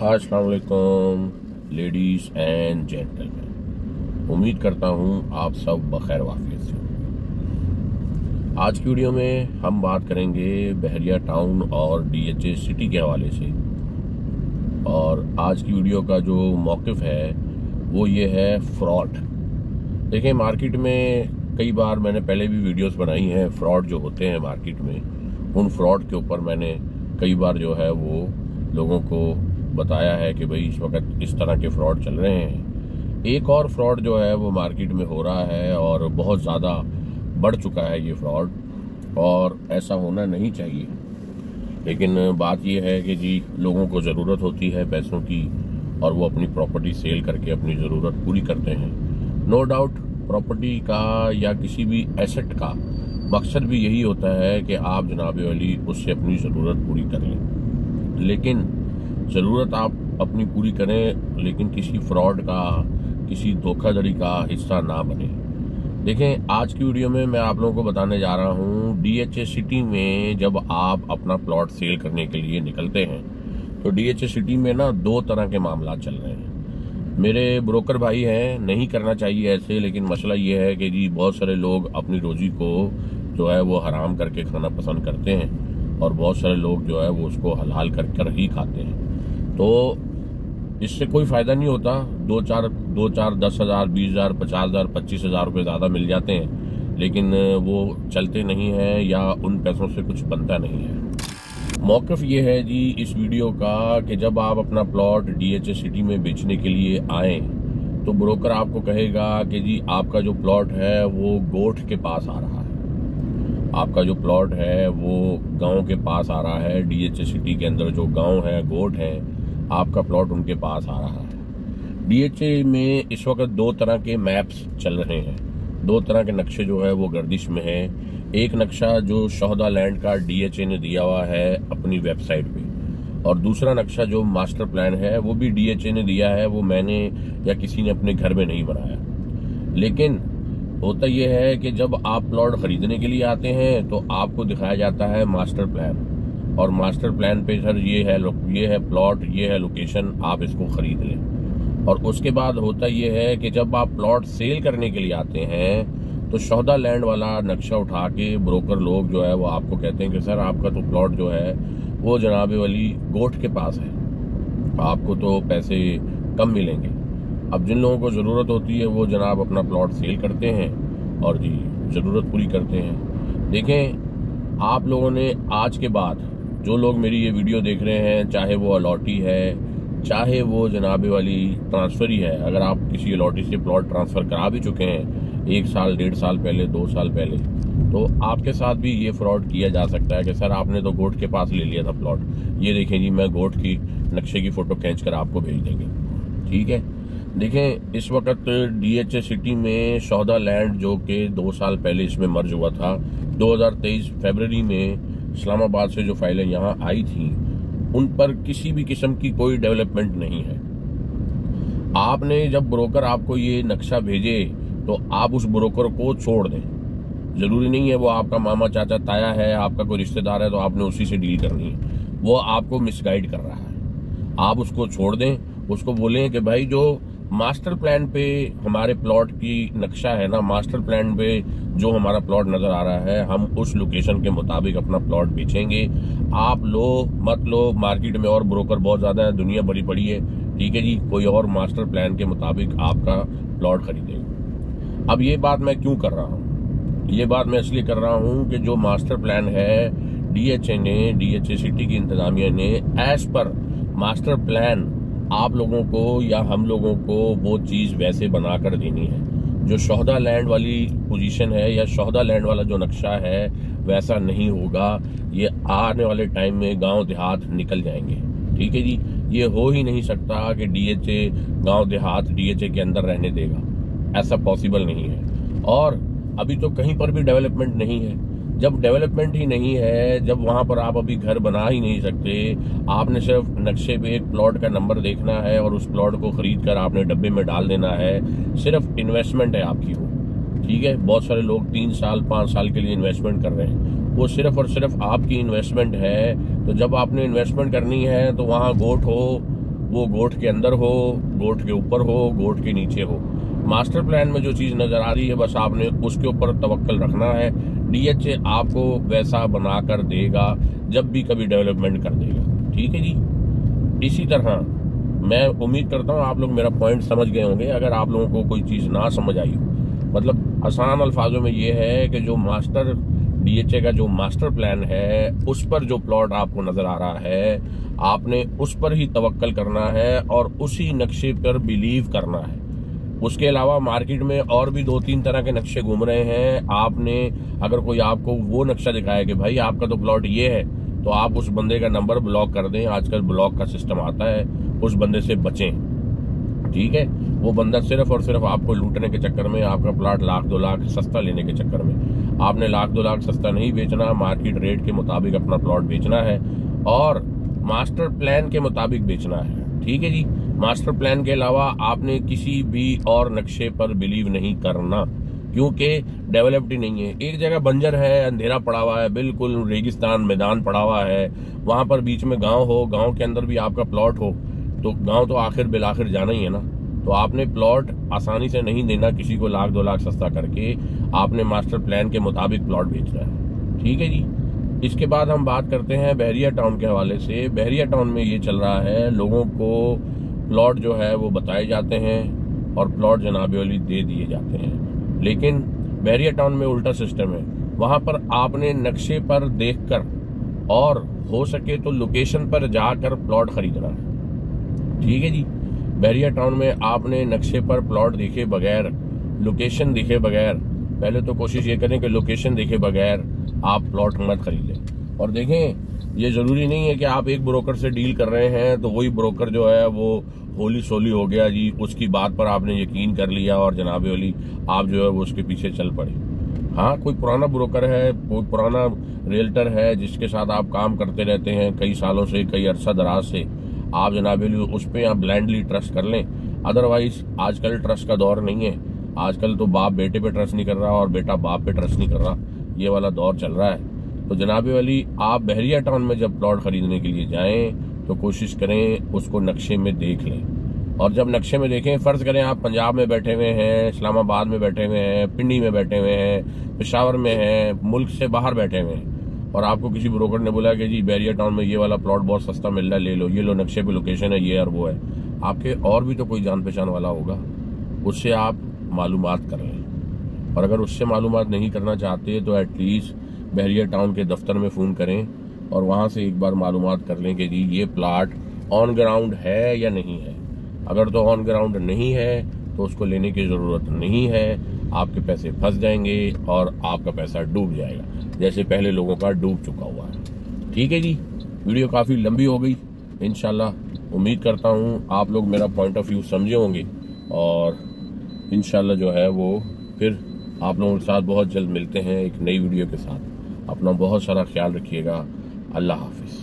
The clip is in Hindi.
अस्सलाम वालेकुम लेडीज एंड जेंटलमैन, उम्मीद करता हूँ आप सब बखैर वाफियत से होंगे। आज की वीडियो में हम बात करेंगे बहरिया टाउन और डीएचए सिटी के हवाले से। और आज की वीडियो का जो मौक़िफ़ है वो ये है फ्रॉड। देखें, मार्केट में कई बार मैंने पहले भी वीडियोस बनाई हैं फ्रॉड जो होते हैं मार्केट में। उन फ्रॉड के ऊपर मैंने कई बार जो है वो लोगों को बताया है कि भाई इस वक्त इस तरह के फ्रॉड चल रहे हैं। एक और फ्रॉड जो है वो मार्केट में हो रहा है और बहुत ज़्यादा बढ़ चुका है ये फ्रॉड, और ऐसा होना नहीं चाहिए। लेकिन बात ये है कि जी लोगों को ज़रूरत होती है पैसों की और वो अपनी प्रॉपर्टी सेल करके अपनी ज़रूरत पूरी करते हैं। नो डाउट प्रॉपर्टी का या किसी भी एसेट का मकसद भी यही होता है कि आप जनाब वाली उससे अपनी ज़रूरत पूरी कर लें। लेकिन ज़रूरत आप अपनी पूरी करें, लेकिन किसी फ्रॉड का, किसी धोखाधड़ी का हिस्सा ना बने। देखें, आज की वीडियो में मैं आप लोगों को बताने जा रहा हूँ डीएचए सिटी में जब आप अपना प्लॉट सेल करने के लिए निकलते हैं तो डीएचए सिटी में ना दो तरह के मामला चल रहे हैं। मेरे ब्रोकर भाई हैं, नहीं करना चाहिए ऐसे, लेकिन मसला ये है कि जी बहुत सारे लोग अपनी रोजी को जो है वो हराम करके खाना पसंद करते हैं और बहुत सारे लोग जो है वो उसको हलाल कर ही खाते हैं। तो इससे कोई फायदा नहीं होता। दो चार 10,000, 20,000, 50,000, 25,000 रुपये ज़्यादा मिल जाते हैं, लेकिन वो चलते नहीं हैं या उन पैसों से कुछ बनता नहीं है। मौक़िफ़ ये है जी इस वीडियो का कि जब आप अपना प्लॉट डीएचए सिटी में बेचने के लिए आएँ तो ब्रोकर आपको कहेगा कि जी आपका जो प्लॉट है वो गोठ के पास आ रहा है, आपका जो प्लॉट है वो गांव के पास आ रहा है। डीएचए सिटी के अंदर जो गांव है, गोठ है, आपका प्लॉट उनके पास आ रहा है। डीएचए में इस वक्त दो तरह के मैप्स चल रहे हैं, दो तरह के नक्शे जो है वो गर्दिश में है। एक नक्शा जो शोहदा लैंड का डीएचए ने दिया हुआ है अपनी वेबसाइट पे, और दूसरा नक्शा जो मास्टर प्लान है वो भी डीएचए ने दिया है, वो मैंने या किसी ने अपने घर में नहीं बनाया। लेकिन होता यह है कि जब आप प्लॉट खरीदने के लिए आते हैं तो आपको दिखाया जाता है मास्टर प्लान, और मास्टर प्लान पे सर ये है प्लॉट, ये है लोकेशन, आप इसको खरीद लें। और उसके बाद होता यह है कि जब आप प्लॉट सेल करने के लिए आते हैं तो शोहदा लैंड वाला नक्शा उठा के ब्रोकर लोग जो है वो आपको कहते हैं कि सर आपका तो प्लॉट जो है वो जनाब वाली गोठ के पास है, आपको तो पैसे कम मिलेंगे। अब जिन लोगों को ज़रूरत होती है वो जनाब अपना प्लॉट सेल करते हैं और जी ज़रूरत पूरी करते हैं। देखें, आप लोगों ने आज के बाद जो लोग मेरी ये वीडियो देख रहे हैं, चाहे वो अलॉटी है, चाहे वो जनाबे वाली ट्रांसफरी है, अगर आप किसी अलॉटी से प्लॉट ट्रांसफ़र करा भी चुके हैं 1 साल, 1.5 साल पहले, 2 साल पहले, तो आपके साथ भी ये फ्रॉड किया जा सकता है कि सर आपने तो गोठ के पास ले लिया था प्लॉट, ये देखें जी मैं गोठ की नक्शे की फ़ोटो खींच कर आपको भेज देंगे। ठीक है, देखें इस वक्त डीएचए सिटी में शोहदा लैंड जो कि 2 साल पहले इसमें मर्ज हुआ था, 2023 फरवरी में इस्लामाबाद से जो फाइलें यहाँ आई थी उन पर किसी भी किस्म की कोई डेवलपमेंट नहीं है। आपने जब ब्रोकर आपको ये नक्शा भेजे तो आप उस ब्रोकर को छोड़ दें। जरूरी नहीं है वो आपका मामा, चाचा, ताया है, आपका कोई रिश्तेदार है तो आपने उसी से डील करनी है। वो आपको मिसगाइड कर रहा है, आप उसको छोड़ दें। उसको बोलें कि भाई जो मास्टर प्लान पे हमारे प्लॉट की नक्शा है ना, मास्टर प्लान पे जो हमारा प्लॉट नजर आ रहा है, हम उस लोकेशन के मुताबिक अपना प्लॉट बेचेंगे। आप लो मत लो, मार्केट में और ब्रोकर बहुत ज्यादा है, दुनिया बड़ी पड़ी है, ठीक है जी, कोई और मास्टर प्लान के मुताबिक आपका प्लॉट खरीदेगा। अब ये बात मैं क्यों कर रहा हूँ? ये बात मैं इसलिए कर रहा हूँ कि जो मास्टर प्लान है डीएचए सिटी की इंतजामिया ने एज पर मास्टर प्लान आप लोगों को या हम लोगों को वो चीज़ वैसे बना कर देनी है। जो शोहदा लैंड वाली पोजीशन है या शोहदा लैंड वाला जो नक्शा है वैसा नहीं होगा। ये आने वाले टाइम में गांव देहात निकल जाएंगे। ठीक है जी, ये हो ही नहीं सकता कि डीएचए गांव देहात डीएचए के अंदर रहने देगा, ऐसा पॉसिबल नहीं है। और अभी तो कहीं पर भी डेवलपमेंट नहीं है। जब डेवलपमेंट ही नहीं है, जब वहां पर आप अभी घर बना ही नहीं सकते, आपने सिर्फ नक्शे पे एक प्लॉट का नंबर देखना है और उस प्लॉट को खरीद कर आपने डब्बे में डाल देना है। सिर्फ इन्वेस्टमेंट है आपकी वो, ठीक है। बहुत सारे लोग 3 साल 5 साल के लिए इन्वेस्टमेंट कर रहे हैं, वो सिर्फ और सिर्फ आपकी इन्वेस्टमेंट है। तो जब आपने इन्वेस्टमेंट करनी है तो वहाँ गोठ हो, वो गोठ के अंदर हो, गोठ के ऊपर हो, गोठ के नीचे हो। मास्टर प्लान में जो चीज नजर आ रही है बस आपने उसके ऊपर तवक्कल रखना है। डीएचए आपको वैसा बनाकर देगा जब भी कभी डेवलपमेंट कर देगा। ठीक है जी। इसी तरह मैं उम्मीद करता हूं आप लोग मेरा पॉइंट समझ गए होंगे। अगर आप लोगों को कोई चीज ना समझ आई हो, मतलब आसान अल्फाजों में ये है कि जो मास्टर डीएचए का जो मास्टर प्लान है उस पर जो प्लॉट आपको नजर आ रहा है आपने उस पर ही तवक्कल करना है और उसी नक्शे पर बिलीव करना है। उसके अलावा मार्केट में और भी 2-3 तरह के नक्शे घूम रहे हैं। आपने अगर कोई आपको वो नक्शा दिखाया कि भाई आपका तो प्लॉट ये है, तो आप उस बंदे का नंबर ब्लॉक कर दें। आजकल ब्लॉक का सिस्टम आता है, उस बंदे से बचें। ठीक है। वो बंदा सिर्फ और सिर्फ आपको लूटने के चक्कर में, आपका प्लॉट 1-2 लाख सस्ता लेने के चक्कर में, आपने 1-2 लाख सस्ता नहीं बेचना, मार्केट रेट के मुताबिक अपना प्लॉट बेचना है और मास्टर प्लान के मुताबिक बेचना है। ठीक है जी। मास्टर प्लान के अलावा आपने किसी भी और नक्शे पर बिलीव नहीं करना, क्योंकि डेवलप्ड ही नहीं है। एक जगह बंजर है, अंधेरा पड़ा हुआ है, बिल्कुल रेगिस्तान मैदान पड़ा हुआ है, वहां पर बीच में गांव हो, गांव के अंदर भी आपका प्लॉट हो, तो गांव तो आखिर बिलाखिर जाना ही है ना। तो आपने प्लॉट आसानी से नहीं देना किसी को 1-2 लाख सस्ता करके, आपने मास्टर प्लान के मुताबिक प्लॉट बेचना है। ठीक है जी। इसके बाद हम बात करते हैं बहरिया टाउन के हवाले से। बहरिया टाउन में ये चल रहा है, लोगों को प्लॉट जो है वो बताए जाते हैं और प्लॉट जनाबे वाली दे दिए जाते हैं। लेकिन बहरिया टाउन में उल्टा सिस्टम है। वहां पर आपने नक्शे पर देखकर और हो सके तो लोकेशन पर जाकर प्लॉट खरीदना है। ठीक है जी। बहरिया टाउन में आपने नक्शे पर प्लॉट देखे बगैर, लोकेशन देखे बगैर, पहले तो कोशिश ये करें कि लोकेशन देखे बगैर आप प्लॉट मत खरीदें। और देखें, ये जरूरी नहीं है कि आप एक ब्रोकर से डील कर रहे हैं तो वही ब्रोकर जो है वो होली सोली हो गया जी, उसकी बात पर आपने यकीन कर लिया और जनाबे वाली आप जो है वो उसके पीछे चल पड़े। हाँ, कोई पुराना ब्रोकर है, कोई पुराना रियल्टर है जिसके साथ आप काम करते रहते हैं कई सालों से, कई अरसा दराज से, आप जनाबे वाली उस पर आप ब्लाइंडली ट्रस्ट कर लें। अदरवाइज आजकल ट्रस्ट का दौर नहीं है। आजकल तो बाप बेटे पे ट्रस्ट नहीं कर रहा और बेटा बाप पे ट्रस्ट नहीं कर रहा, ये वाला दौर चल रहा है। तो जनाबे वाली आप बहरिया टाउन में जब प्लॉट खरीदने के लिए जाएं तो कोशिश करें उसको नक्शे में देख लें। और जब नक्शे में देखें, फर्ज करें आप पंजाब में बैठे हुए हैं, इस्लामाबाद में बैठे हुए हैं, पिंडी में बैठे हुए हैं, पेशावर में हैं, मुल्क से बाहर बैठे हुए हैं, और आपको किसी ब्रोकर ने बोला कि जी बहरिया टाउन में ये वाला प्लॉट बहुत सस्ता मिल रहा है, ले लो, ये लो, नक्शे पे लोकेशन है, ये और वो है। आपके और भी तो कोई जान पहचान वाला होगा, उससे आप मालूमात कर लें। और अगर उससे मालूमात नहीं करना चाहते तो एटलीस्ट बहरिया टाउन के दफ्तर में फ़ोन करें और वहाँ से एक बार मालूमात कर लें कि जी ये प्लाट ऑन ग्राउंड है या नहीं है। अगर तो ऑन ग्राउंड नहीं है तो उसको लेने की ज़रूरत नहीं है, आपके पैसे फंस जाएंगे और आपका पैसा डूब जाएगा, जैसे पहले लोगों का डूब चुका हुआ है। ठीक है जी। वीडियो काफ़ी लंबी हो गई। इंशाल्लाह उम्मीद करता हूँ आप लोग मेरा पॉइंट ऑफ व्यू समझे होंगे और इंशाल्लाह जो है वो फिर आप लोगों के साथ बहुत जल्द मिलते हैं एक नई वीडियो के साथ। अपना बहुत सारा ख्याल रखिएगा। अल्लाह हाफिज।